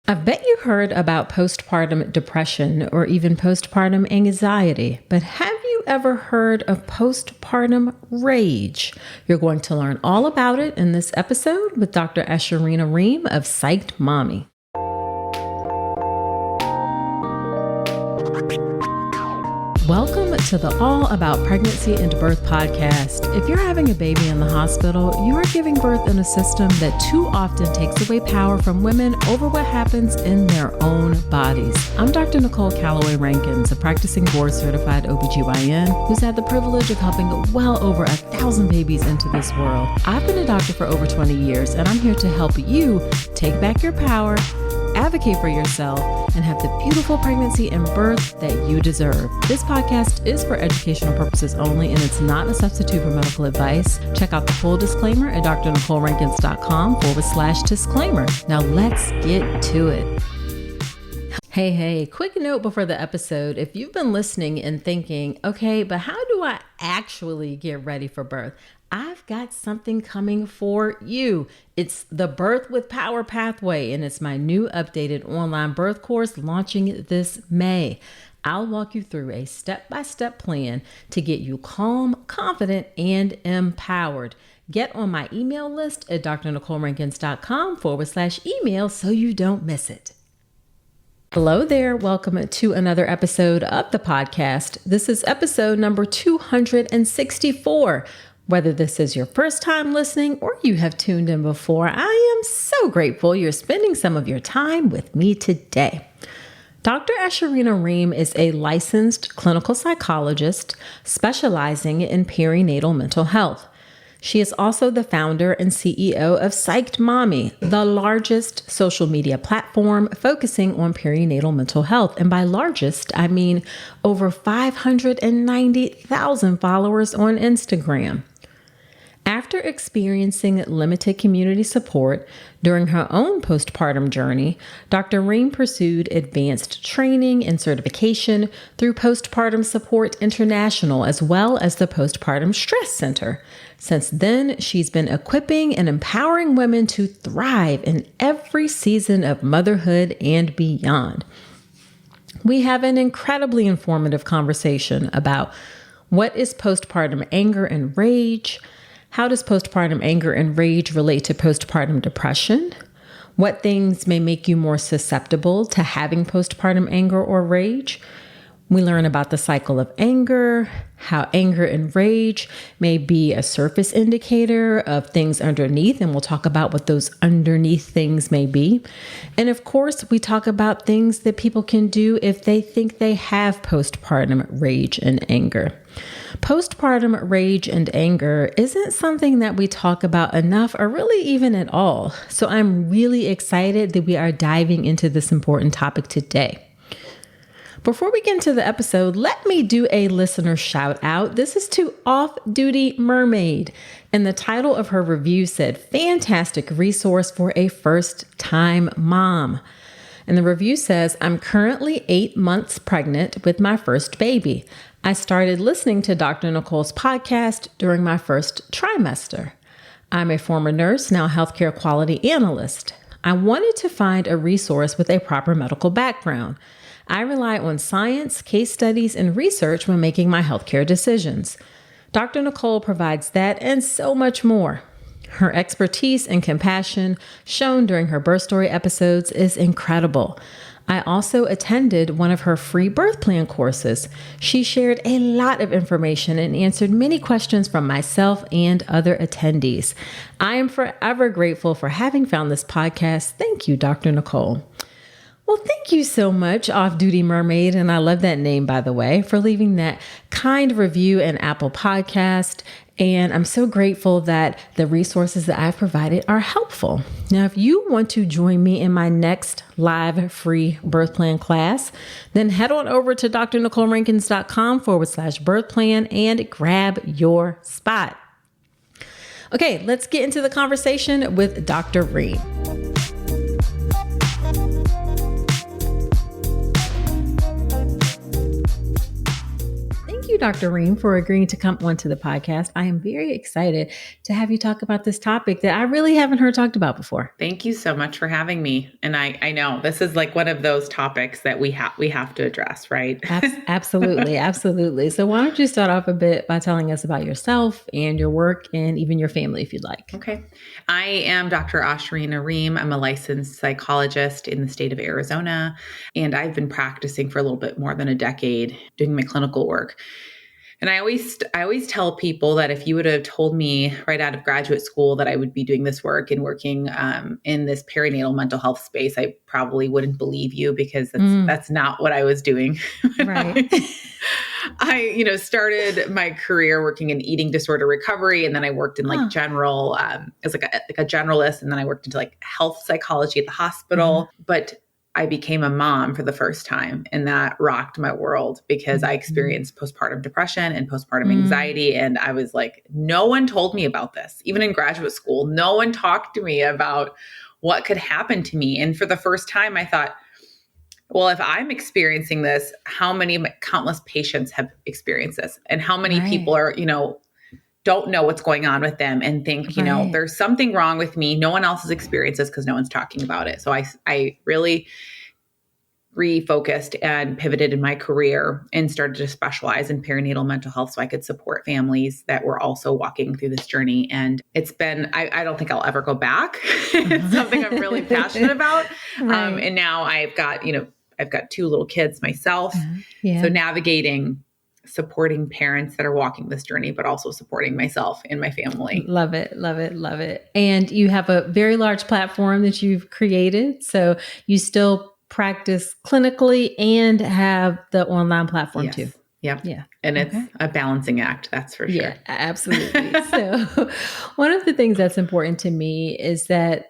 I bet you heard about postpartum depression or even postpartum anxiety, but have you ever heard of postpartum rage? You're going to learn all about it in this episode with Dr. Ashurina Ream of Psyched Mommy. Welcome to the All About Pregnancy and Birth podcast. If you're having a baby in the hospital, you are giving birth in a system that too often takes away power from women over what happens in their own bodies. I'm Dr. Nicole Calloway Rankins, a practicing board-certified OBGYN who's had the privilege of helping well over 1,000 babies into this world. I've been a doctor for over 20 years, and I'm here to help you take back your power, advocate for yourself, and have the beautiful pregnancy and birth that you deserve. This podcast is for educational purposes only, and it's not a substitute for medical advice. Check out the full disclaimer at drnicolerankins.com/disclaimer. Now let's get to it. Hey, quick note before the episode. If you've been listening and thinking, okay, but how do I actually get ready for birth? I've got something coming for you. It's the Birth with Power Pathway, and it's my new updated online birth course launching this May. I'll walk you through a step-by-step plan to get you calm, confident, and empowered. Get on my email list at drnicolerankins.com/email so you don't miss it. Hello there. Welcome to another episode of the podcast. This is episode number 264. Whether this is your first time listening or you have tuned in before, I am so grateful you're spending some of your time with me today. Dr. Ashurina Ream is a licensed clinical psychologist specializing in perinatal mental health. She is also the founder and CEO of Psyched Mommy, the largest social media platform focusing on perinatal mental health. And by largest, I mean over 590,000 followers on Instagram. After experiencing limited community support during her own postpartum journey, Dr. Ream pursued advanced training and certification through Postpartum Support International, as well as the Postpartum Stress Center. Since then, she's been equipping and empowering women to thrive in every season of motherhood and beyond. We have an incredibly informative conversation about what is postpartum anger and rage. How does postpartum anger and rage relate to postpartum depression? What things may make you more susceptible to having postpartum anger or rage? We learn about the cycle of anger, how anger and rage may be a surface indicator of things underneath, and we'll talk about what those underneath things may be. And of course, we talk about things that people can do if they think they have postpartum rage and anger. Postpartum rage and anger isn't something that we talk about enough or really even at all. So I'm really excited that we are diving into this important topic today. Before we get into the episode, let me do a listener shout out. This is to Off Duty Mermaid. And the title of her review said, "Fantastic resource for a first-time mom." And the review says, "I'm currently 8 months pregnant with my first baby. I started listening to Dr. Nicole's podcast during my first trimester. I'm a former nurse, now healthcare quality analyst. I wanted to find a resource with a proper medical background. I rely on science, case studies, and research when making my healthcare decisions. Dr. Nicole provides that and so much more. Her expertise and compassion shown during her birth story episodes is incredible. I also attended one of her free birth plan courses. She shared a lot of information and answered many questions from myself and other attendees. I am forever grateful for having found this podcast. Thank you, Dr. Nicole." Well, thank you so much, Off Duty Mermaid, and I love that name, by the way, for leaving that kind review in Apple Podcast. And I'm so grateful that the resources that I've provided are helpful. Now, if you want to join me in my next live free birth plan class, then head on over to drnicolerankins.com/birth plan and grab your spot. Okay, let's get into the conversation with Dr. Ream. Dr. Ream, for agreeing to come onto the podcast. I am very excited to have you talk about this topic that I really haven't heard talked about before. Thank you so much for having me. And I know this is like one of those topics that we have to address, right? Absolutely. Absolutely. So why don't you start off a bit by telling us about yourself and your work and even your family, if you'd like. Okay. I am Dr. Ashurina Ream. I'm a licensed psychologist in the state of Arizona, and I've been practicing for a little bit more than a decade doing my clinical work. And I always tell people that if you would have told me right out of graduate school that I would be doing this work and working in this perinatal mental health space, I probably wouldn't believe you, because that's not what I was doing. Right. I started my career working in eating disorder recovery, and then I worked in like general as like a generalist, and then I worked into like health psychology at the hospital. But I became a mom for the first time, and that rocked my world because I experienced postpartum depression and postpartum anxiety. And I was like, no one told me about this. Even in graduate school, no one talked to me about what could happen to me. And for the first time, I thought, well, if I'm experiencing this, how many countless patients have experienced this? And how many people are, don't know what's going on with them and think, there's something wrong with me. No one else has experienced this because no one's talking about it. So I really refocused and pivoted in my career and started to specialize in perinatal mental health so I could support families that were also walking through this journey. And it's been, I don't think I'll ever go back. It's something I'm really passionate about. And now I've got two little kids myself. So navigating supporting parents that are walking this journey, but also supporting myself and my family. Love it. Love it. Love it. And you have a very large platform that you've created. So you still practice clinically and have the online platform too. Yep. Yeah. And it's a balancing act. That's for sure. Yeah, absolutely. So one of the things that's important to me is that,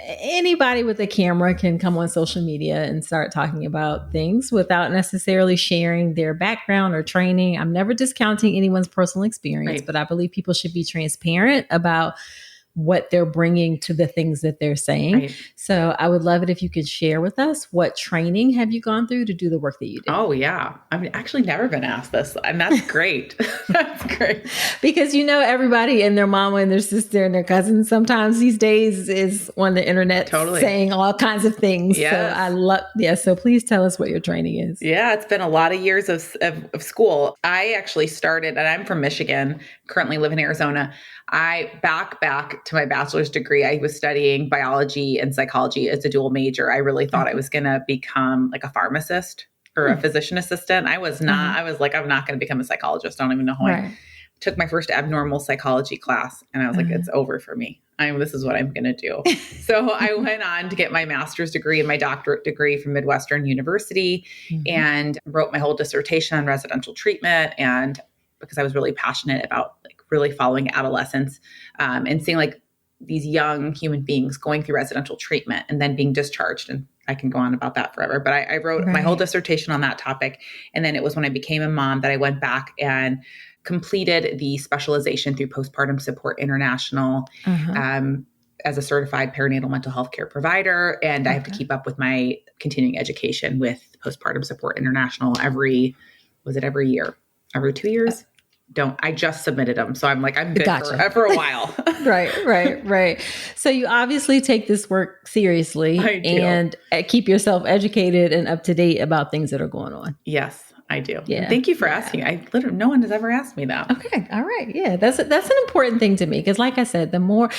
anybody with a camera can come on social media and start talking about things without necessarily sharing their background or training. I'm never discounting anyone's personal experience, but I believe people should be transparent about what they're bringing to the things that they're saying. So I would love it if you could share with us, what training have you gone through to do the work that you do? Oh yeah. I've actually never been asked this, and that's great. That's great. Because everybody and their mama and their sister and their cousins sometimes these days is on the internet saying all kinds of things. Yes. So I love, so please tell us what your training is. Yeah, it's been a lot of years of school. I actually started, and I'm from Michigan, currently live in Arizona. I back to my bachelor's degree. I was studying biology and psychology as a dual major. I really thought I was going to become like a pharmacist or a physician assistant. I was not. I was like, I'm not going to become a psychologist. I don't even know how I took my first abnormal psychology class. And I was like, it's over for me. This is what I'm going to do. So I went on to get my master's degree and my doctorate degree from Midwestern University and wrote my whole dissertation on residential treatment. And because I was really passionate about really following adolescents and seeing like these young human beings going through residential treatment and then being discharged. And I can go on about that forever, but I wrote my whole dissertation on that topic. And then it was when I became a mom that I went back and completed the specialization through Postpartum Support International as a certified perinatal mental health care provider. And I have to keep up with my continuing education with Postpartum Support International every year? Every 2 years? I just submitted them. So I'm like, I'm good for a while. Right. So you obviously take this work seriously and keep yourself educated and up to date about things that are going on. Yes, I do. Yeah. Thank you for asking. No one has ever asked me that. Okay. All right. Yeah. That's an important thing to me. Cause like I said, the more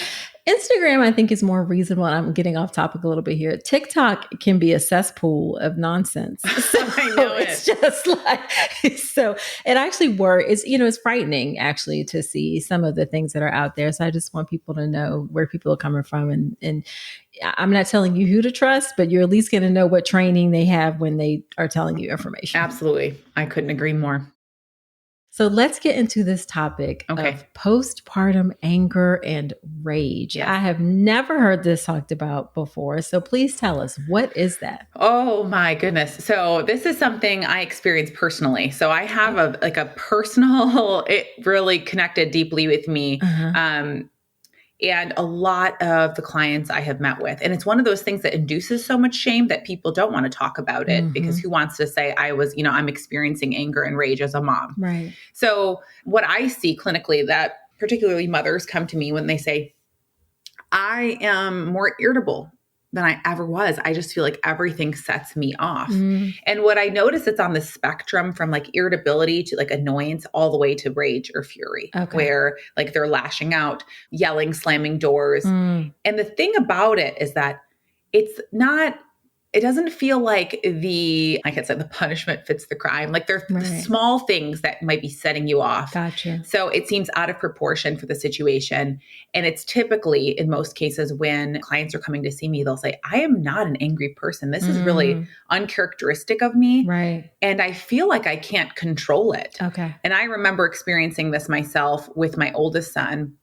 Instagram, I think, is more reasonable. I'm getting off topic a little bit here. TikTok can be a cesspool of nonsense. So I know it's just like, so it actually it's frightening actually to see some of the things that are out there. So I just want people to know where people are coming from. And I'm not telling you who to trust, but you're at least going to know what training they have when they are telling you information. Absolutely. I couldn't agree more. So let's get into this topic of postpartum anger and rage. Yes. I have never heard this talked about before. So please tell us, what is that? Oh my goodness. So this is something I experienced personally. So I have a personal, it really connected deeply with me. And a lot of the clients I have met with, and it's one of those things that induces so much shame that people don't want to talk about it because who wants to say I'm experiencing anger and rage as a mom. Right. So what I see clinically, that particularly mothers come to me when they say, I am more irritable than I ever was. I just feel like everything sets me off. And what I notice, it's on the spectrum from like irritability to like annoyance all the way to rage or fury, where like they're lashing out, yelling, slamming doors. And the thing about it is that it doesn't feel like the punishment fits the crime. Like they're the small things that might be setting you off. Gotcha. So it seems out of proportion for the situation. And it's typically, in most cases, when clients are coming to see me, they'll say, I am not an angry person. This is really uncharacteristic of me. Right. And I feel like I can't control it. Okay. And I remember experiencing this myself with my oldest son,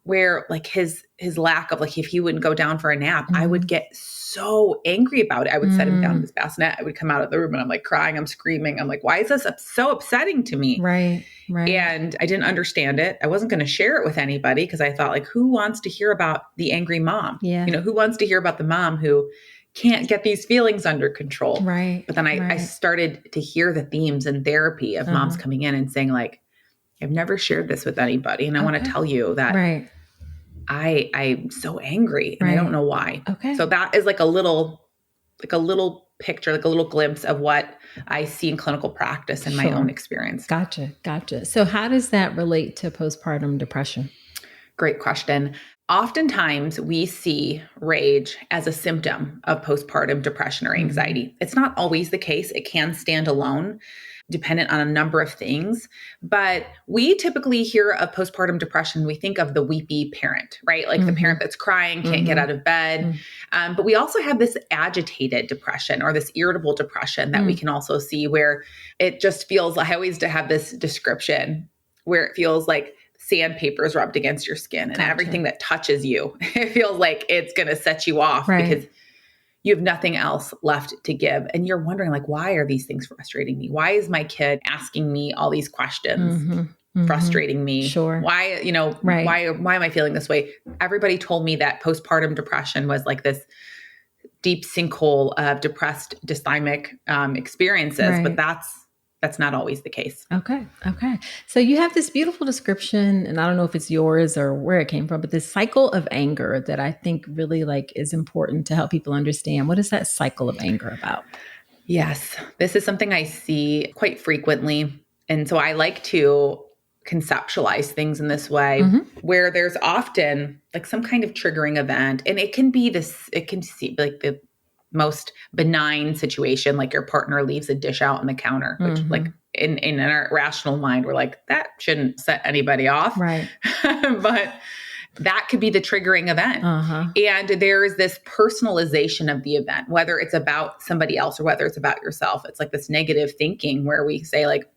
where like his lack of like, if he wouldn't go down for a nap, I would get so angry about it. I would set him down in his bassinet. I would come out of the room and I'm like crying, I'm screaming. I'm like, why is this so upsetting to me? Right. And I didn't understand it. I wasn't going to share it with anybody because I thought like, who wants to hear about the angry mom? Yeah. Who wants to hear about the mom who can't get these feelings under control? Right. But then I started to hear the themes in therapy of moms coming in and saying like, I've never shared this with anybody. And I want to tell you that I'm so angry and I don't know why. Okay. So that is like a little picture, like a little glimpse of what I see in clinical practice in my own experience. Gotcha. So how does that relate to postpartum depression? Great question. Oftentimes we see rage as a symptom of postpartum depression or anxiety. It's not always the case. It can stand alone, dependent on a number of things. But we typically hear of postpartum depression, we think of the weepy parent, right? Like the parent that's crying, can't get out of bed. But we also have this agitated depression or this irritable depression that we can also see where it just feels like, I always have this description where it feels like sandpaper is rubbed against your skin and everything that touches you, it feels like it's going to set you off because you have nothing else left to give. And you're wondering like, why are these things frustrating me? Why is my kid asking me all these questions, frustrating me? Sure. Why, why am I feeling this way? Everybody told me that postpartum depression was like this deep sinkhole of depressed, dysthymic experiences, but that's not always the case. Okay. So you have this beautiful description, and I don't know if it's yours or where it came from, but this cycle of anger that I think really like is important to help people understand. What is that cycle of anger about? Yes, this is something I see quite frequently. And so I like to conceptualize things in this way where there's often like some kind of triggering event. And it can be like the most benign situation, like your partner leaves a dish out on the counter, which like in our rational mind, we're like, that shouldn't set anybody off. Right. But that could be the triggering event. And there's this personalization of the event, whether it's about somebody else or whether it's about yourself. It's like this negative thinking where we say like,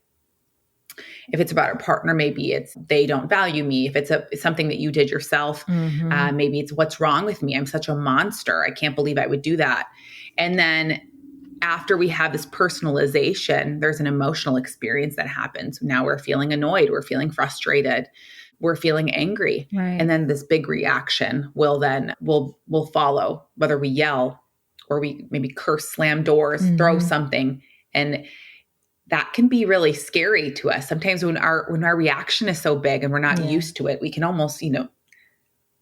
if it's about a partner, maybe it's they don't value me. If it's something that you did yourself, maybe it's what's wrong with me. I'm such a monster. I can't believe I would do that. And then after we have this personalization, there's an emotional experience that happens. Now we're feeling annoyed. We're feeling frustrated. We're feeling angry. Right. And then this big reaction will follow, whether we yell or we maybe curse, slam doors, throw something. And that can be really scary to us. Sometimes when our reaction is so big and we're not used to it, we can almost,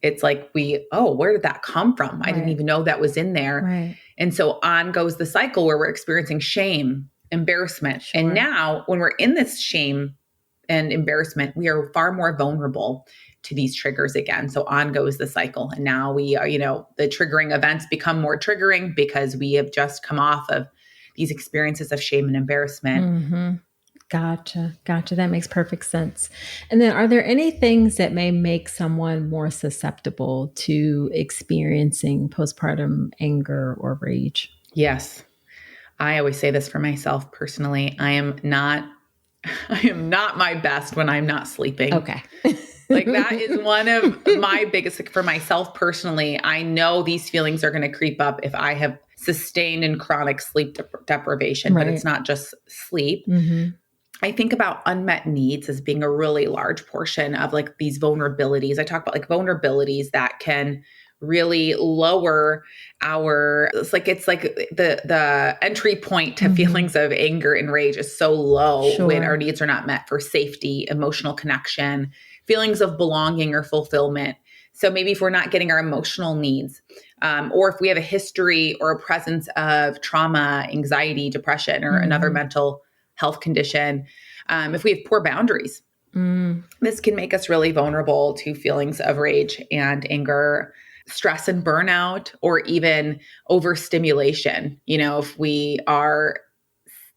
it's like where did that come from? I didn't even know that was in there. Right. And so on goes the cycle where we're experiencing shame, embarrassment. Sure. And now when we're in this shame and embarrassment, we are far more vulnerable to these triggers again. So on goes the cycle. And now we are, the triggering events become more triggering because we have just come off of these experiences of shame and embarrassment. Gotcha. That makes perfect sense. And then are there any things that may make someone more susceptible to experiencing postpartum anger or rage? Yes. I always say this for myself personally. I am not my best when I'm not sleeping. Okay. Like that is one of my biggest, for myself personally, I know these feelings are going to creep up if I have sustained and chronic sleep deprivation, but it's not just sleep. I think about unmet needs as being a really large portion of like these vulnerabilities. I talk about like vulnerabilities that can really lower it's like the entry point to feelings of anger and rage is so low when our needs are not met for safety, emotional connection, feelings of belonging or fulfillment. So maybe if we're not getting our emotional needs, or if we have a history or a presence of trauma, anxiety, depression, or another mental health condition, if we have poor boundaries, this can make us really vulnerable to feelings of rage and anger, stress and burnout, or even overstimulation. If we are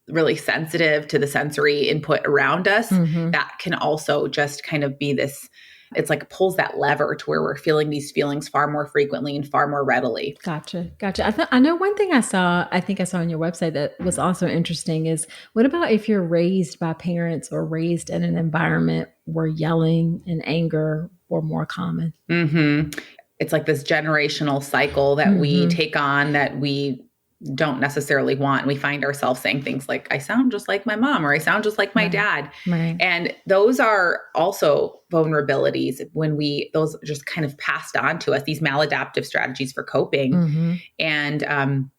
really sensitive to the sensory input around us, that can also just kind of be this, it's like pulls that lever to where we're feeling these feelings far more frequently and far more readily. Gotcha. I know one thing I think I saw on your website that was also interesting is, what about if you're raised by parents or raised in an environment where yelling and anger were more common? It's like this generational cycle that we take on that we don't necessarily want. We find ourselves saying things like, I sound just like my mom, or I sound just like my dad. Right. And those are also vulnerabilities when those just kind of passed on to us, these maladaptive strategies for coping. And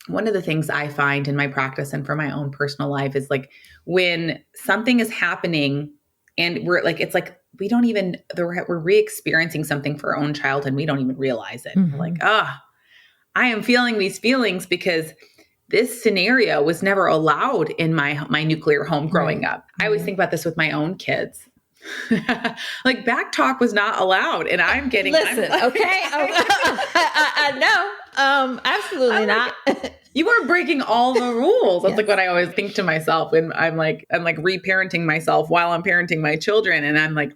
one of the things I find in my practice and for my own personal life is like when something is happening and we're re-experiencing something for our own child and we don't even realize it. We're like, I am feeling these feelings because this scenario was never allowed in my nuclear home growing up. I always think about this with my own kids. Like back talk was not allowed, and I'm getting. Listen, okay, I know, absolutely not. You are breaking all the rules. That's like what I always think to myself when I'm reparenting myself while I'm parenting my children, and I'm like,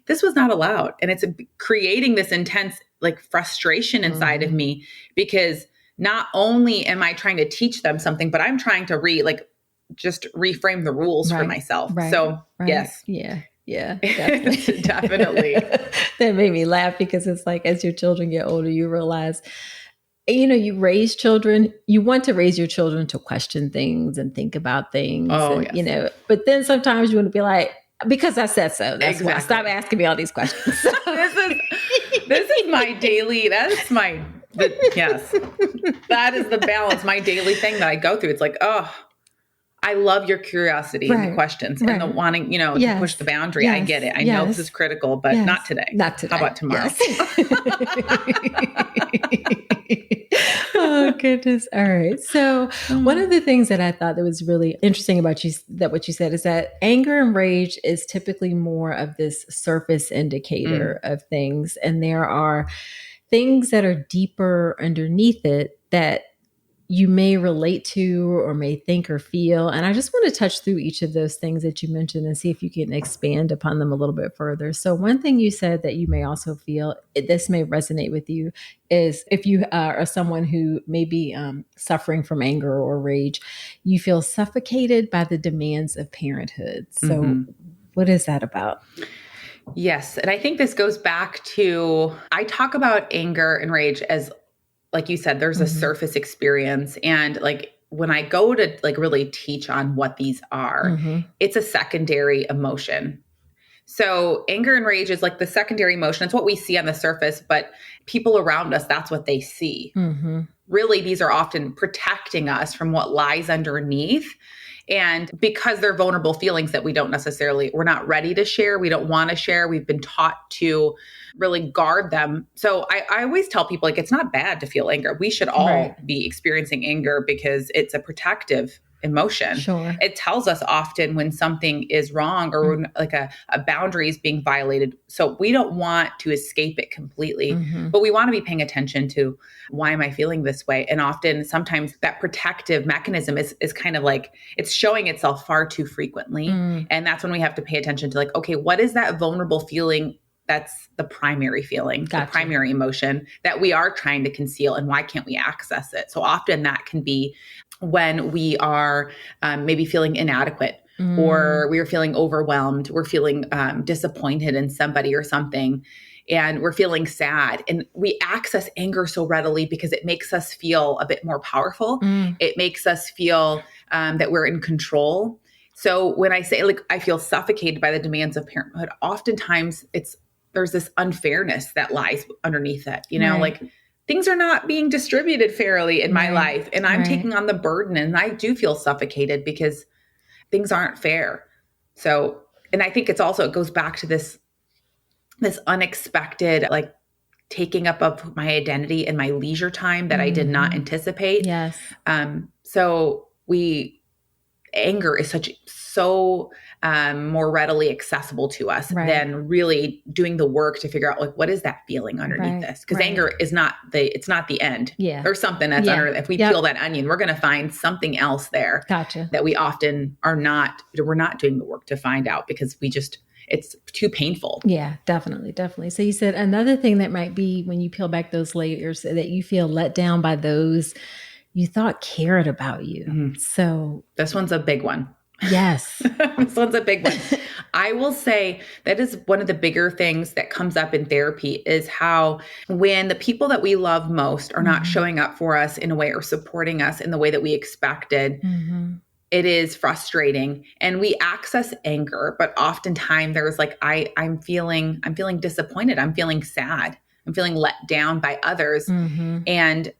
this was not allowed, and it's creating this intense like frustration inside of me because not only am I trying to teach them something, but I'm trying to just reframe the rules for myself. So yes. Yeah, definitely. Definitely. That made me laugh because it's like, as your children get older, you realize, you raise children, you want to raise your children to question things and think about things. Yes. But then sometimes you want to be like, because I said so. That's why. Stop asking me all these questions. This is my daily, yes. That is the balance, my daily thing that I go through. It's like, I love your curiosity and the questions and the wanting, to push the boundary. Yes. I get it. I know this is critical, but not today. Not today. How about tomorrow? Yes. Oh, goodness. All right. So one of the things that I thought that was really interesting about what you said is that anger and rage is typically more of this surface indicator of things. And there are things that are deeper underneath it that you may relate to or may think or feel. And I just want to touch through each of those things that you mentioned and see if you can expand upon them a little bit further. So one thing you said that you may also feel, this may resonate with you, is if you are someone who may be suffering from anger or rage, you feel suffocated by the demands of parenthood. So what is that about? Yes. And I think this goes back to, I talk about anger and rage as, like you said, there's a surface experience. And like when I go to like really teach on what these are, it's a secondary emotion. So anger and rage is like the secondary emotion. It's what we see on the surface, but people around us, that's what they see. Really, these are often protecting us from what lies underneath. And because they're vulnerable feelings that we're not ready to share, we don't want to share, we've been taught to really guard them. So I always tell people, like, it's not bad to feel anger. We should all be experiencing anger because it's a protective emotion. Sure. It tells us often when something is wrong or when, like a boundary is being violated. So we don't want to escape it completely, but we want to be paying attention to, why am I feeling this way? And often, sometimes that protective mechanism is kind of like, it's showing itself far too frequently. And that's when we have to pay attention to like, okay, what is that vulnerable feeling? That's the primary feeling, the primary emotion that we are trying to conceal, and why can't we access it? So often that can be when we are maybe feeling inadequate, or we are feeling overwhelmed, we're feeling disappointed in somebody or something, and we're feeling sad. And we access anger so readily because it makes us feel a bit more powerful. It makes us feel that we're in control. So when I say like I feel suffocated by the demands of parenthood, oftentimes there's this unfairness that lies underneath it. Like things are not being distributed fairly in my life, and I'm taking on the burden, and I do feel suffocated because things aren't fair. So, and I think it goes back to this unexpected, like taking up of my identity and my leisure time that I did not anticipate. Yes. So anger is so more readily accessible to us than really doing the work to figure out like, what is that feeling underneath this? Because anger is it's not the end. Yeah. There's something that's under, if we peel that onion, we're going to find something else there that we often we're not doing the work to find out because it's too painful. Yeah, definitely. Definitely. So you said another thing that might be when you peel back those layers that you feel let down by those you thought cared about you. Mm-hmm. So this one's a big one. Yes. This one's a big one. I will say that is one of the bigger things that comes up in therapy is how when the people that we love most are not showing up for us in a way or supporting us in the way that we expected, it is frustrating. And we access anger, but oftentimes there's like, I'm feeling disappointed. I'm feeling sad. I'm feeling let down by others. And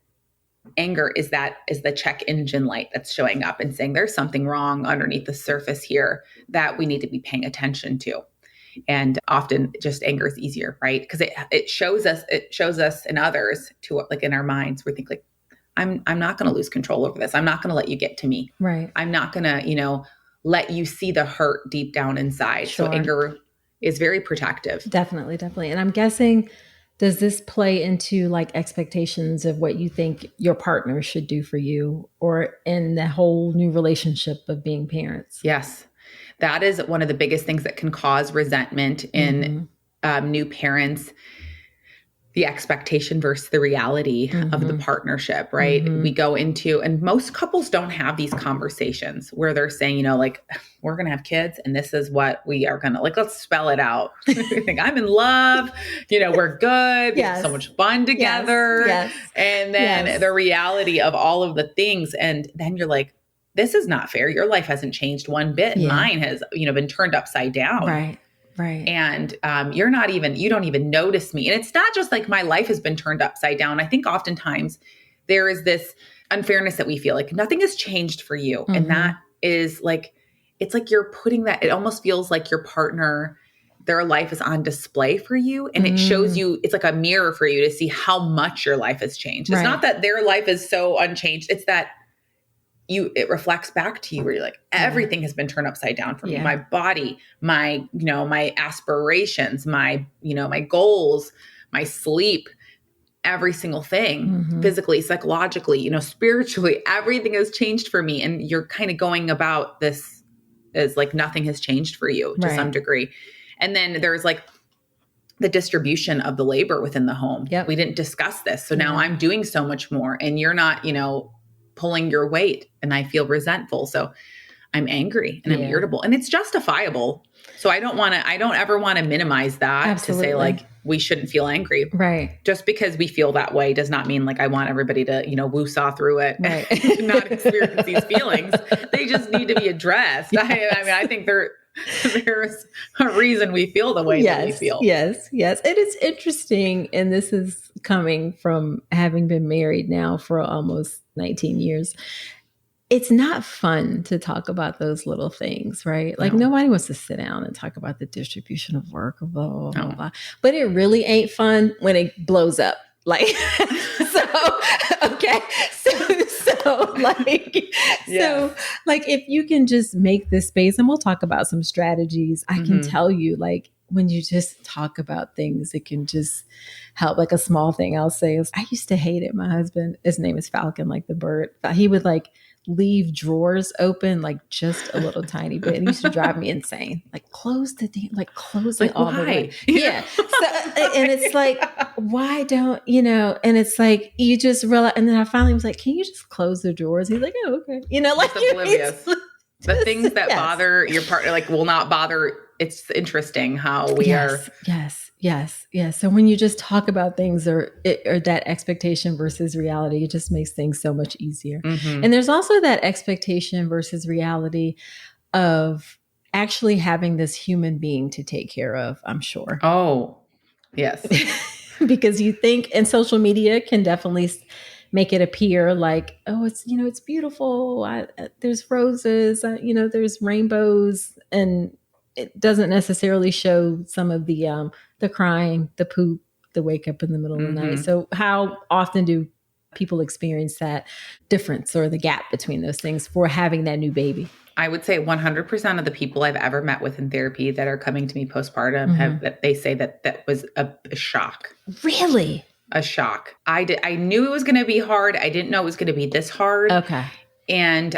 anger is the check engine light that's showing up and saying there's something wrong underneath the surface here that we need to be paying attention to. And often just anger is easier, right? Because it shows us in others to like in our minds, we think like, I'm not going to lose control over this. I'm not going to let you get to me. Right. I'm not going to, let you see the hurt deep down inside. Sure. So anger is very protective. Definitely. And I'm guessing, does this play into like expectations of what you think your partner should do for you or in the whole new relationship of being parents? Yes. That is one of the biggest things that can cause resentment in new parents. The expectation versus the reality of the partnership, right? We go into, and most couples don't have these conversations where they're saying, like, we're going to have kids and this is what we are going to, like, let's spell it out. We think I'm in love, we're good. We have so much fun together. Yes. And then the reality of all of the things. And then you're like, this is not fair. Your life hasn't changed one bit. Yeah. Mine has, been turned upside down. Right. And you don't even notice me. And it's not just like my life has been turned upside down. I think oftentimes there is this unfairness that we feel like nothing has changed for you. And that is like, it's like you're putting that, it almost feels like your partner, their life is on display for you. And it shows you, it's like a mirror for you to see how much your life has changed. It's not that their life is so unchanged. It's that it reflects back to you where you're like, everything has been turned upside down for me. My body, my aspirations, my goals, my sleep, every single thing, physically, psychologically, spiritually, everything has changed for me. And you're kind of going about this as like nothing has changed for you to some degree. And then there's like the distribution of the labor within the home. Yep. We didn't discuss this. So now I'm doing so much more and you're not, pulling your weight, and I feel resentful. So I'm angry and I'm irritable, and it's justifiable. So I don't ever want to minimize that to say like, we shouldn't feel angry. Right. Just because we feel that way does not mean like I want everybody to, woo-saw through it and not experience these feelings. They just need to be addressed. I mean, I think there's a reason we feel the way that we feel. Yes. It is interesting. And this is coming from having been married now for almost 19 years. It's not fun to talk about those little things, right? Like nobody wants to sit down and talk about the distribution of work, blah, blah, blah, blah. But it really ain't fun when it blows up. Like, like if you can just make this space, and we'll talk about some strategies, I can tell you, like, when you just talk about things, it can just help. Like a small thing I'll say is, I used to hate it. My husband, his name is Falcon, like the bird. He would like leave drawers open, like just a little tiny bit. It used to drive me insane. Like close it all the way. Yeah. So, and it's like, why don't, and it's like, you just realize, and then I finally was like, can you just close the drawers? He's like, oh, okay. Like it's oblivious. The things that bother your partner, like will not bother. It's interesting how we are. Yes. So when you just talk about things or that expectation versus reality, it just makes things so much easier. And there's also that expectation versus reality of actually having this human being to take care of, I'm sure. Oh, yes. Because you think, and social media can definitely make it appear like, oh, it's, it's beautiful. There's roses, there's rainbows, and it doesn't necessarily show some of the crying, the poop, the wake up in the middle of the night. So how often do people experience that difference or the gap between those things for having that new baby? I would say 100% of the people I've ever met with in therapy that are coming to me postpartum they say that was a shock. Really? A shock. I knew it was going to be hard. I didn't know it was going to be this hard. Okay. And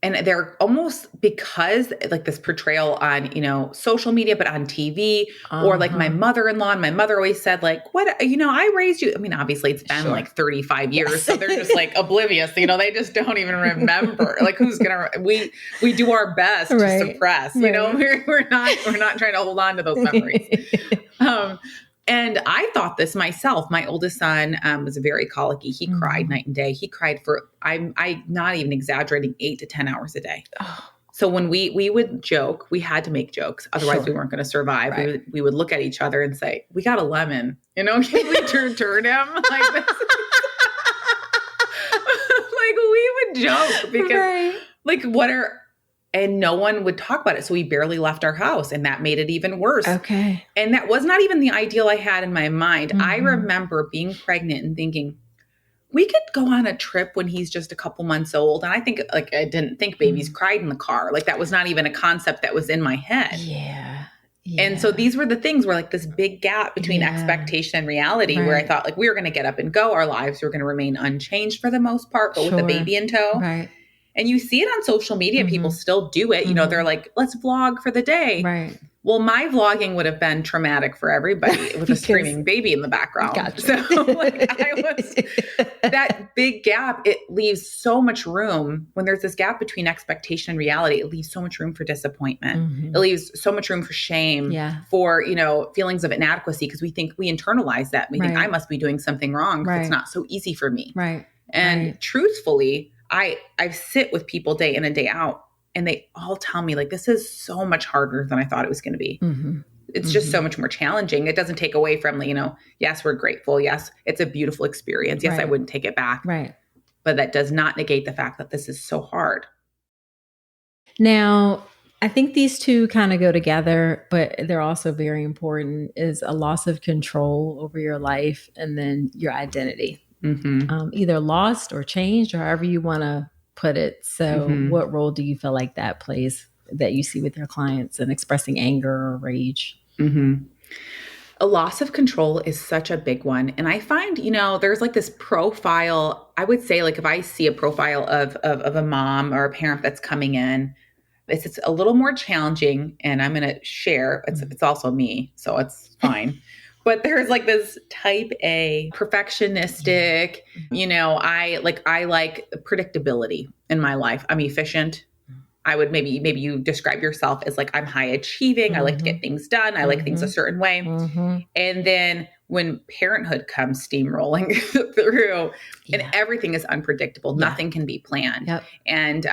they're almost, because like this portrayal on, social media, but on TV, or like my mother-in-law, and my mother always said like, what, I raised you. I mean, obviously it's been like 35 years. So they're just like oblivious, they just don't even remember like we do our best to suppress, we're not trying to hold on to those memories. And I thought this myself. My oldest son was very colicky. He cried night and day. He cried for, I'm not even exaggerating, 8 to 10 hours a day. Oh. So when we would joke, we had to make jokes. Otherwise we weren't going to survive. Right. We would look at each other and say, we got a lemon. Can we turn him like this? Like we would joke because and no one would talk about it. So we barely left our house, and that made it even worse. Okay. And that was not even the ideal I had in my mind. I remember being pregnant and thinking, we could go on a trip when he's just a couple months old. And I think I didn't think babies cried in the car. Like that was not even a concept that was in my head. Yeah. And so these were the things where like this big gap between expectation and reality, where I thought like we were going to get up and go. Our lives were going to remain unchanged for the most part, but with a baby in tow. Right. And you see it on social media. People still do it. They're like, let's vlog for the day. Right. Well, my vlogging would have been traumatic for everybody with a screaming baby in the background. Gotcha. So that big gap, it leaves so much room. When there's this gap between expectation and reality, it leaves so much room for disappointment. It leaves so much room for shame, for, feelings of inadequacy, because we think we internalize that. We think I must be doing something wrong because it's not so easy for me. Right. And truthfully, I sit with people day in and day out, and they all tell me like, this is so much harder than I thought it was going to be. It's just so much more challenging. It doesn't take away from, yes, we're grateful. Yes, it's a beautiful experience. Yes, I wouldn't take it back. Right. But that does not negate the fact that this is so hard. Now, I think these two kind of go together, but they're also very important, is a loss of control over your life and then your identity. Either lost or changed, or however you want to put it. So what role do you feel like that plays, that you see with your clients in expressing anger or rage? A loss of control is such a big one. And I find, there's like this profile. I would say like if I see a profile of a mom or a parent that's coming in, it's a little more challenging, and I'm going to share. It's also me, so it's fine. But there's like this type A perfectionistic, I like predictability in my life. I'm efficient. I would maybe you describe yourself as like, I'm high achieving. I like to get things done. I like things a certain way. And then when parenthood comes steamrolling through and everything is unpredictable, nothing can be planned. And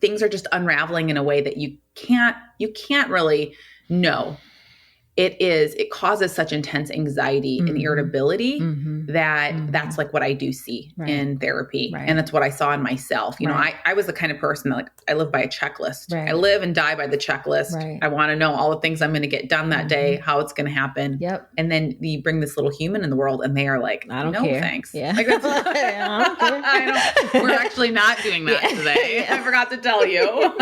things are just unraveling in a way that you can't really know. It causes such intense anxiety and irritability that's like what I do see in therapy. And that's what I saw in myself. I was the kind of person that like, I live by a checklist. I live and die by the checklist. I want to know all the things I'm going to get done that day, how it's going to happen. And then you bring this little human in the world and they are like, I don't care. Thanks. Like that's, I don't care. We're actually not doing that today. I forgot to tell you.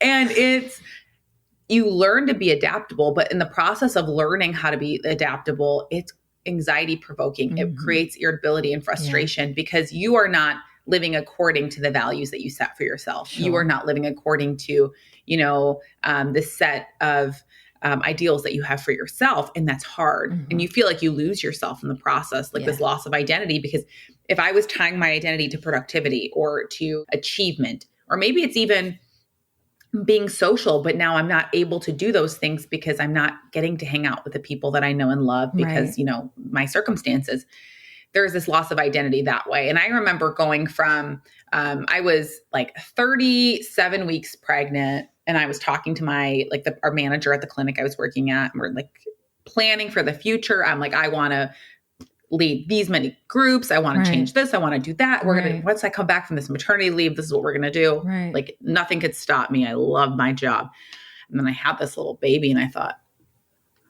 And you learn to be adaptable, but in the process of learning how to be adaptable, it's anxiety provoking. It creates irritability and frustration because you are not living according to the values that you set for yourself. You are not living according to, the set of ideals that you have for yourself. And that's hard. And you feel like you lose yourself in the process, like this loss of identity, because if I was tying my identity to productivity or to achievement, or maybe it's even being social, but now I'm not able to do those things because I'm not getting to hang out with the people that I know and love because, my circumstances, there's this loss of identity that way. And I remember going from, I was like 37 weeks pregnant, and I was talking to our manager at the clinic I was working at, and we're like planning for the future. I'm like, I want to lead these many groups. I want to change this. I want to do that. Once I come back from this maternity leave, this is what we're going to do. Right. Like nothing could stop me. I love my job. And then I had this little baby, and I thought,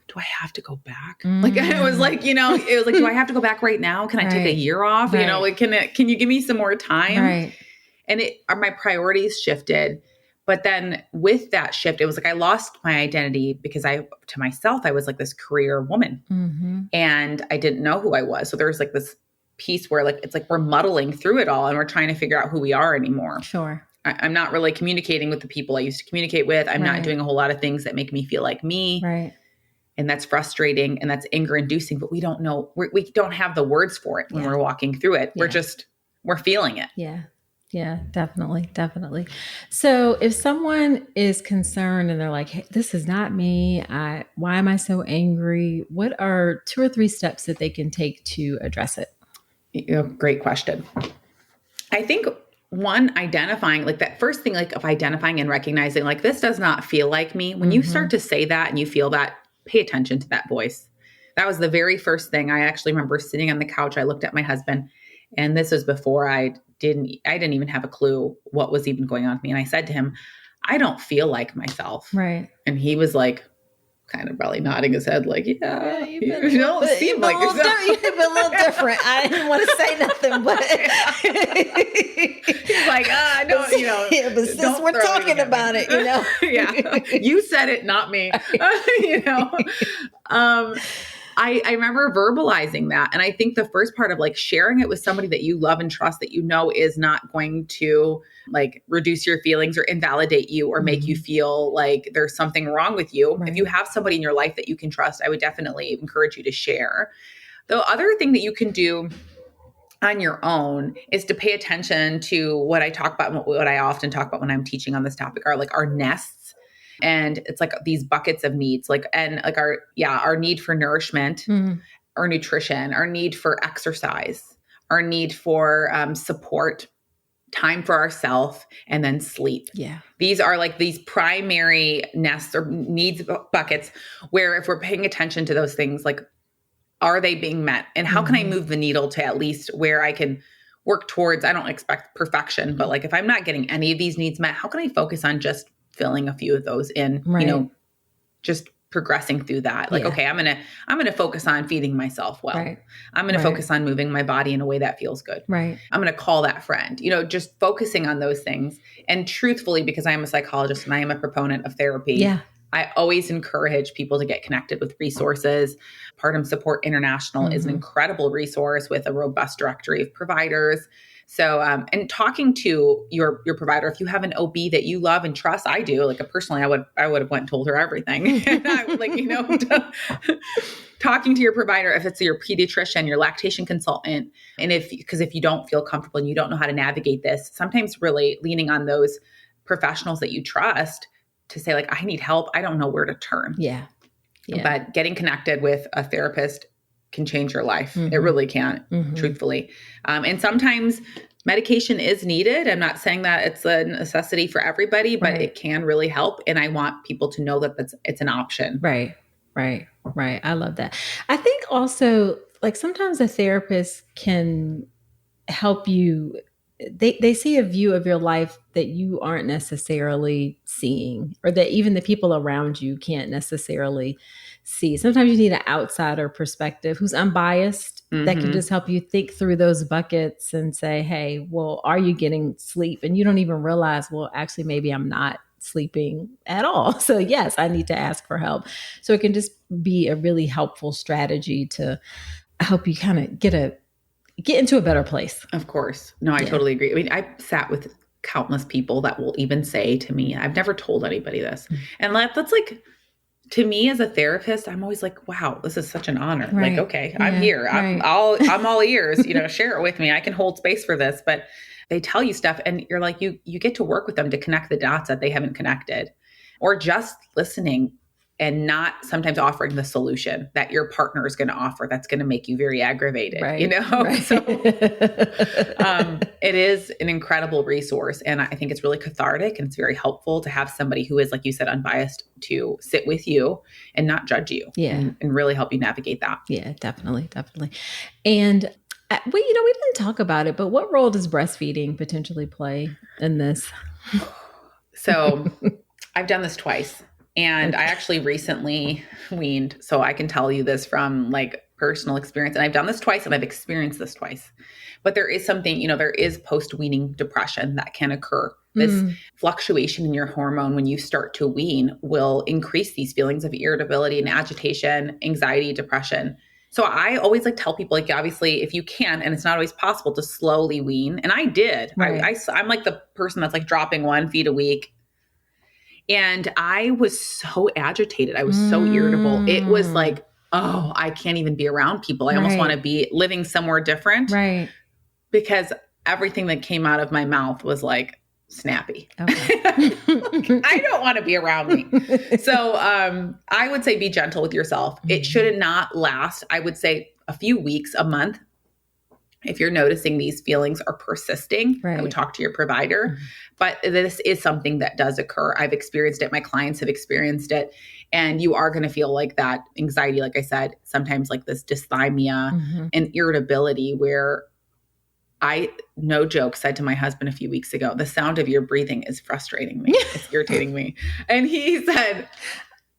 do I have to go back? Like, it was like, do I have to go back right now? Can I take a year off? Like, can you give me some more time? Right. And my priorities shifted. But then with that shift, it was like, I lost my identity because to myself, I was like this career woman, and I didn't know who I was. So there's like this piece where like, it's like, we're muddling through it all, and we're trying to figure out who we are anymore. Sure. I'm not really communicating with the people I used to communicate with. I'm not doing a whole lot of things that make me feel like me. Right. And that's frustrating, and that's anger inducing, but we don't know, we don't have the words for it when we're walking through it. We're feeling it. Yeah. Yeah, definitely. Definitely. So if someone is concerned and they're like, hey, this is not me, why am I so angry? What are 2 or 3 steps that they can take to address it? Great question. I think one, identifying, like that first thing, like of identifying and recognizing, like, this does not feel like me. When you start to say that and you feel that, pay attention to that voice. That was the very first thing. I actually remember sitting on the couch. I looked at my husband, and this was before I didn't even have a clue what was even going on with me. And I said to him, I don't feel like myself. Right. And he was like, kind of probably nodding his head like, you don't seem like yourself. You've been a little different. I didn't want to say nothing, but he's like, I don't, yeah, but since we're talking about it, yeah, you said it, not me. I remember verbalizing that. And I think the first part of like sharing it with somebody that you love and trust, that is not going to like reduce your feelings or invalidate you or make you feel like there's something wrong with you. Right. If you have somebody in your life that you can trust, I would definitely encourage you to share. The other thing that you can do on your own is to pay attention to what I talk about, what I often talk about when I'm teaching on this topic, are like our nests. And it's like these buckets of needs, our need for nourishment, our nutrition, our need for exercise, our need for support, time for ourselves, and then sleep. Yeah. These are like these primary nests or needs buckets where if we're paying attention to those things, like, are they being met? And how can I move the needle to at least where I can work towards, I don't expect perfection, but like if I'm not getting any of these needs met, how can I focus on just filling a few of those in, just progressing through that. Like, okay, I'm going to focus on feeding myself well. Right. I'm going to focus on moving my body in a way that feels good. Right. I'm going to call that friend, just focusing on those things. And truthfully, because I am a psychologist and I am a proponent of therapy, I always encourage people to get connected with resources. Postpartum Support International is an incredible resource with a robust directory of providers. So, and talking to your provider, if you have an OB that you love and trust, I do, like personally, I would have went and told her everything. And I would talking to your provider, if it's your pediatrician, your lactation consultant, and because if you don't feel comfortable and you don't know how to navigate this, sometimes really leaning on those professionals that you trust to say like, I need help. I don't know where to turn. Yeah. But getting connected with a therapist can change your life. It really can, truthfully. And sometimes medication is needed. I'm not saying that it's a necessity for everybody, but it can really help. And I want people to know that it's an option. Right. I love that. I think also, like, sometimes a therapist can help you. They see a view of your life that you aren't necessarily seeing, or that even the people around you can't necessarily see. Sometimes you need an outsider perspective who's unbiased that can just help you think through those buckets and say, hey, well, are you getting sleep? And you don't even realize, well, actually, maybe I'm not sleeping at all. So yes, I need to ask for help. So it can just be a really helpful strategy to help you kind of get into a better place. Of course. No, I totally agree. I mean, I sat with countless people that will even say to me, I've never told anybody this. And that's like, to me as a therapist, I'm always like, wow, this is such an honor. Right. Like, okay, I'm here. I'm all ears, share it with me. I can hold space for this. But they tell you stuff and you're like, you get to work with them to connect the dots that they haven't connected, or just listening and not sometimes offering the solution that your partner is going to offer that's going to make you very aggravated, you know? Right. So it is an incredible resource. And I think it's really cathartic, and it's very helpful to have somebody who is, like you said, unbiased to sit with you and not judge you and really help you navigate that. Yeah, definitely. And we didn't talk about it, but what role does breastfeeding potentially play in this? So I've done this twice. And I actually recently weaned, so I can tell you this from like personal experience. And I've done this twice, and I've experienced this twice. But there is something, there is post-weaning depression that can occur. This fluctuation in your hormone when you start to wean will increase these feelings of irritability and agitation, anxiety, depression. So I always tell people, obviously, if you can, and it's not always possible, to slowly wean. And I did. Right. I'm like the person that's dropping 1 feed a week. And I was so agitated. I was so irritable. It was oh, I can't even be around people. I almost want to be living somewhere different. Right. Because everything that came out of my mouth was snappy. Okay. I don't want to be around me. So I would say be gentle with yourself. It should not last, I would say, a few weeks, a month. If you're noticing these feelings are persisting, I would talk to your provider. But this is something that does occur. I've experienced it. My clients have experienced it. And you are going to feel that anxiety, like I said, sometimes this dysthymia and irritability, where I, no joke, said to my husband a few weeks ago, the sound of your breathing is frustrating me. It's irritating me. And he said,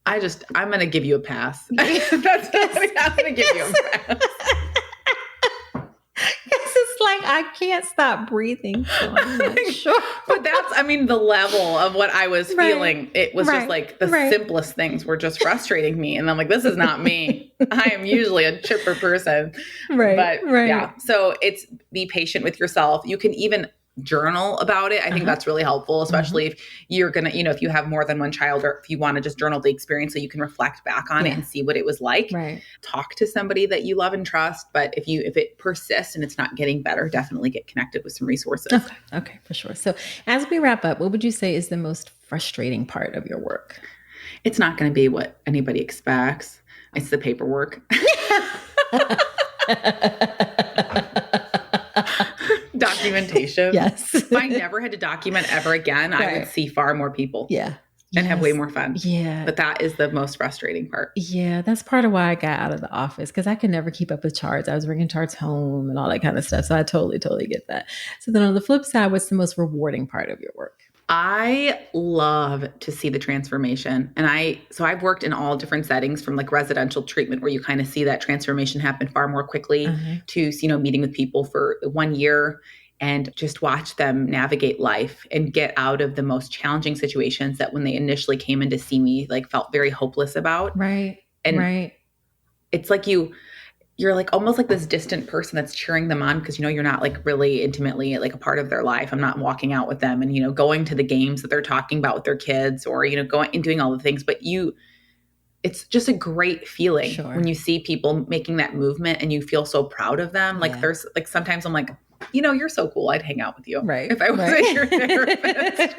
I'm going to give you a pass. I'm going to give you a pass. I can't stop breathing. So I'm not sure. But that's, the level of what I was feeling. It was just the simplest things were just frustrating me. And I'm this is not me. I am usually a chipper person. But yeah, so it's be patient with yourself. You can even journal about it. I think that's really helpful, especially if you're going to, if you have more than one child, or if you want to just journal the experience so you can reflect back on it and see what it was like. Talk to somebody that you love and trust. But if it persists and it's not getting better, definitely get connected with some resources. Okay, for sure. So as we wrap up, what would you say is the most frustrating part of your work? It's not going to be what anybody expects. It's the paperwork. Documentation. Yes. If I never had to document ever again, I would see far more people. Yeah. And have way more fun. Yeah. But that is the most frustrating part. Yeah. That's part of why I got out of the office, because I could never keep up with charts. I was bringing charts home and all that kind of stuff. So I totally get that. So then on the flip side, what's the most rewarding part of your work? I love to see the transformation. And I've worked in all different settings, from residential treatment, where you kind of see that transformation happen far more quickly, to, meeting with people for 1 year and just watch them navigate life and get out of the most challenging situations that when they initially came in to see me, felt very hopeless about. Right. And it's you're almost this distant person that's cheering them on, because you're not really intimately a part of their life. I'm not walking out with them and going to the games that they're talking about with their kids, or going and doing all the things. But it's just a great feeling when you see people making that movement and you feel so proud of them. There's sometimes I'm you're so cool. I'd hang out with you if I wasn't your therapist.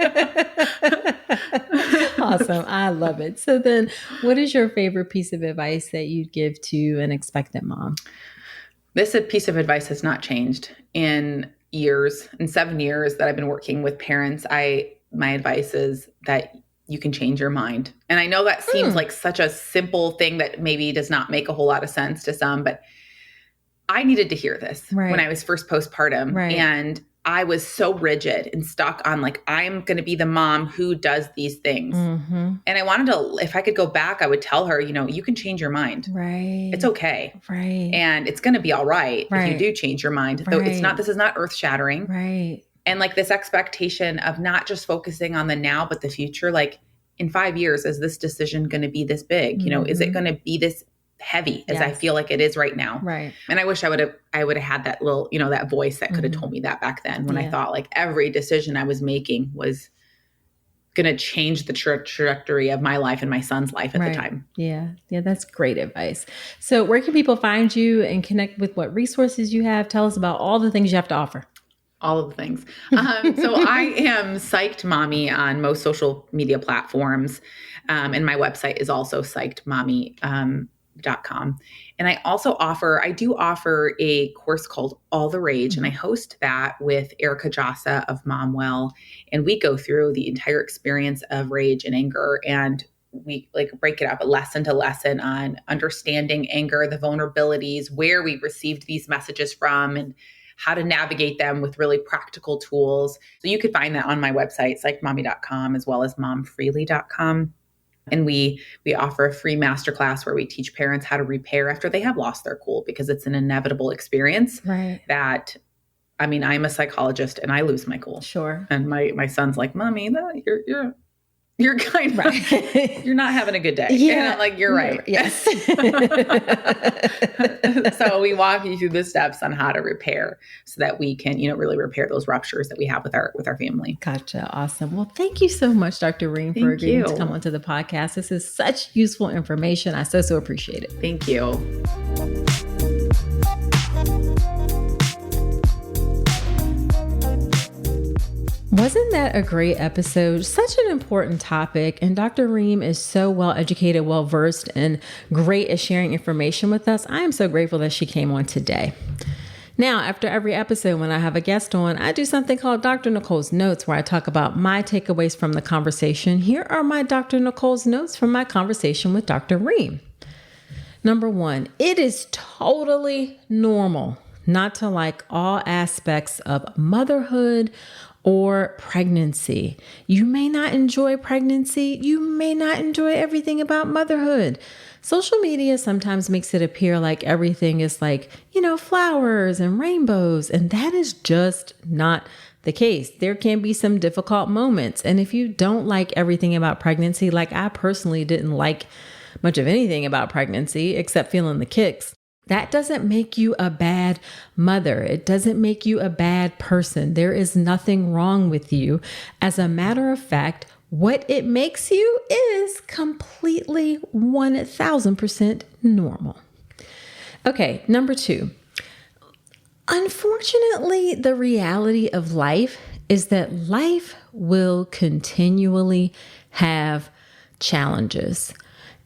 Awesome. I love it. So then what is your favorite piece of advice that you'd give to an expectant mom? This piece of advice has not changed in 7 years that I've been working with parents. My advice is that you can change your mind. And I know that seems like such a simple thing that maybe does not make a whole lot of sense to some, but I needed to hear this when I was first postpartum. And I was so rigid and stuck on I'm going to be the mom who does these things. And I wanted to, if I could go back, I would tell her, you can change your mind. It's okay. And it's going to be all right if you do change your mind. Though this is not earth shattering. And this expectation of not just focusing on the now, but the future. In 5 years, is this decision going to be this big? Is it going to be this heavy as I feel like it is right now? And I wish I would have had that little, that voice that could have told me that back then, when I thought every decision I was making was going to change the trajectory of my life and my son's life at the time. Yeah. That's great advice. So where can people find you and connect with what resources you have? Tell us about all the things you have to offer. All of the things. So I am Psyched Mommy on most social media platforms. And my website is also psychedmommy.com. And I do offer a course called All the Rage, and I host that with Erica Jassa of Momwell. And we go through the entire experience of rage and anger, and we like break it up lesson to lesson on understanding anger, the vulnerabilities, where we received these messages from, and how to navigate them with really practical tools. So you could find that on my website, psychedmommy.com, as well as momfreely.com. And we offer a free masterclass where we teach parents how to repair after they have lost their cool, because it's an inevitable experience. Right. That, I mean, I'm a psychologist and I lose my cool. Sure. And my son's like, Mommy, you're kind of, right. You're not having a good day. Yeah. And I'm like, you're right. Yes. So we walk you through the steps on how to repair so that we can, really repair those ruptures that we have with our family. Gotcha. Awesome. Well, thank you so much, Dr. Ream, for agreeing to come onto the podcast. This is such useful information. I so appreciate it. Thank you. Wasn't that a great episode? Such an important topic. And Dr. Ream is so well educated, well versed, and great at sharing information with us. I am so grateful that she came on today. Now, after every episode, when I have a guest on, I do something called Dr. Nicole's Notes, where I talk about my takeaways from the conversation. Here are my Dr. Nicole's Notes from my conversation with Dr. Ream. Number 1, it is totally normal not to like all aspects of motherhood or pregnancy. You may not enjoy pregnancy. You may not enjoy everything about motherhood. Social media sometimes makes it appear like everything is like, flowers and rainbows, and that is just not the case. There can be some difficult moments. And if you don't like everything about pregnancy, like I personally didn't like much of anything about pregnancy except feeling the kicks, that doesn't make you a bad mother. It doesn't make you a bad person. There is nothing wrong with you. As a matter of fact, what it makes you is completely 1000% normal. Okay, number 2. Unfortunately, the reality of life is that life will continually have challenges.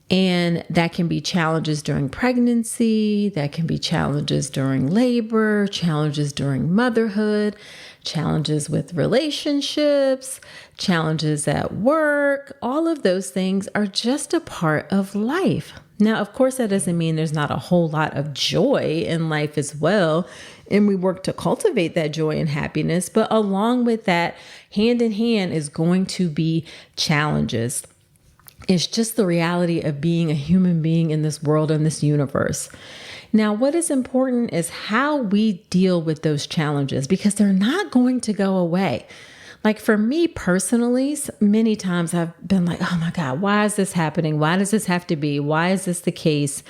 And that can be challenges during pregnancy, that can be challenges during labor, challenges during motherhood, challenges with relationships, challenges at work. All of those things are just a part of life. Now, of course, that doesn't mean there's not a whole lot of joy in life as well. And we work to cultivate that joy and happiness. But along with that, hand in hand is going to be challenges. It's just the reality of being a human being in this world, in this universe. Now, what is important is how we deal with those challenges, because they're not going to go away. Like for me personally, many times I've been like, oh my God, why is this happening? Why does this have to be? Why is this the case?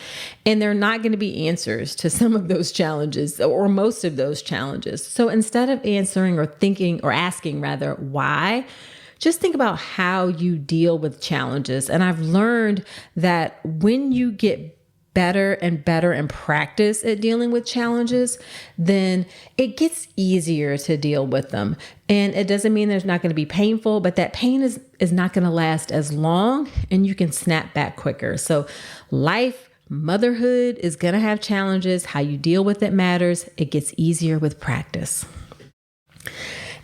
And there are not going to be answers to some of those challenges or most of those challenges. So instead of answering or thinking or asking rather, why, just think about how you deal with challenges. And I've learned that when you get better and better and practice at dealing with challenges, then it gets easier to deal with them. And it doesn't mean there's not going to be painful, but that pain is not going to last as long, and you can snap back quicker. So life, motherhood is going to have challenges. How you deal with it matters. It gets easier with practice.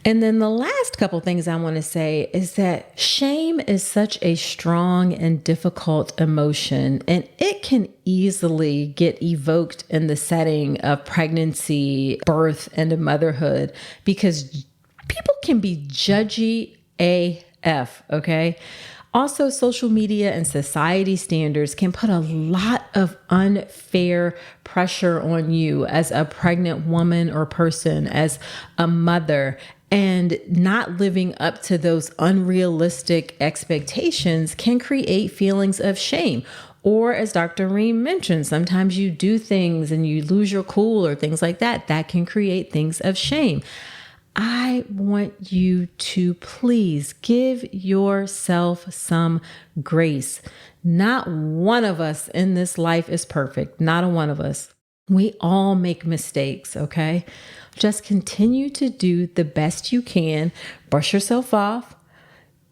And then the last couple things I want to say is that shame is such a strong and difficult emotion, and it can easily get evoked in the setting of pregnancy, birth, and motherhood, because people can be judgy AF, okay? Also, social media and society standards can put a lot of unfair pressure on you as a pregnant woman or person, as a mother. And not living up to those unrealistic expectations can create feelings of shame. Or as Dr. Ream mentioned, sometimes you do things and you lose your cool or things like that. That can create things of shame. I want you to please give yourself some grace. Not one of us in this life is perfect. Not a one of us. We all make mistakes, okay? Just continue to do the best you can. Brush yourself off,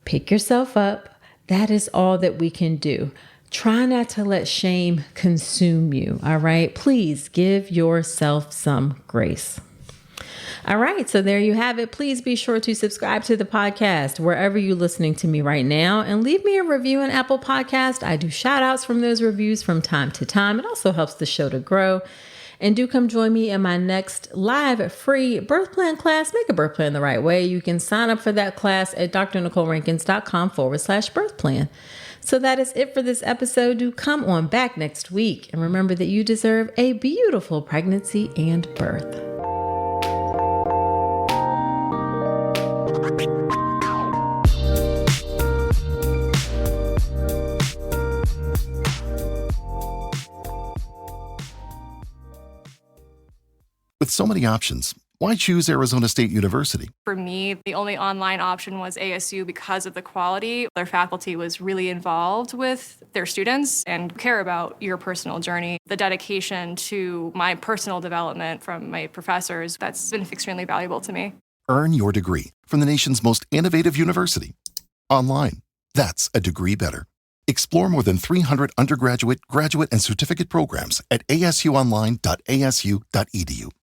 pick yourself up. That is all that we can do. Try not to let shame consume you, all right? Please give yourself some grace. All right, so there you have it. Please be sure to subscribe to the podcast wherever you're listening to me right now and leave me a review on Apple Podcast. I do shout outs from those reviews from time to time. It also helps the show to grow. And do come join me in my next live free birth plan class. Make a birth plan the right way. You can sign up for that class at drnicolerankins.com/birth plan. So that is it for this episode. Do come on back next week. And remember that you deserve a beautiful pregnancy and birth. With so many options, why choose Arizona State University? For me, the only online option was ASU because of the quality. Their faculty was really involved with their students and care about your personal journey. The dedication to my personal development from my professors, that's been extremely valuable to me. Earn your degree from the nation's most innovative university. Online. That's a degree better. Explore more than 300 undergraduate, graduate, and certificate programs at asuonline.asu.edu.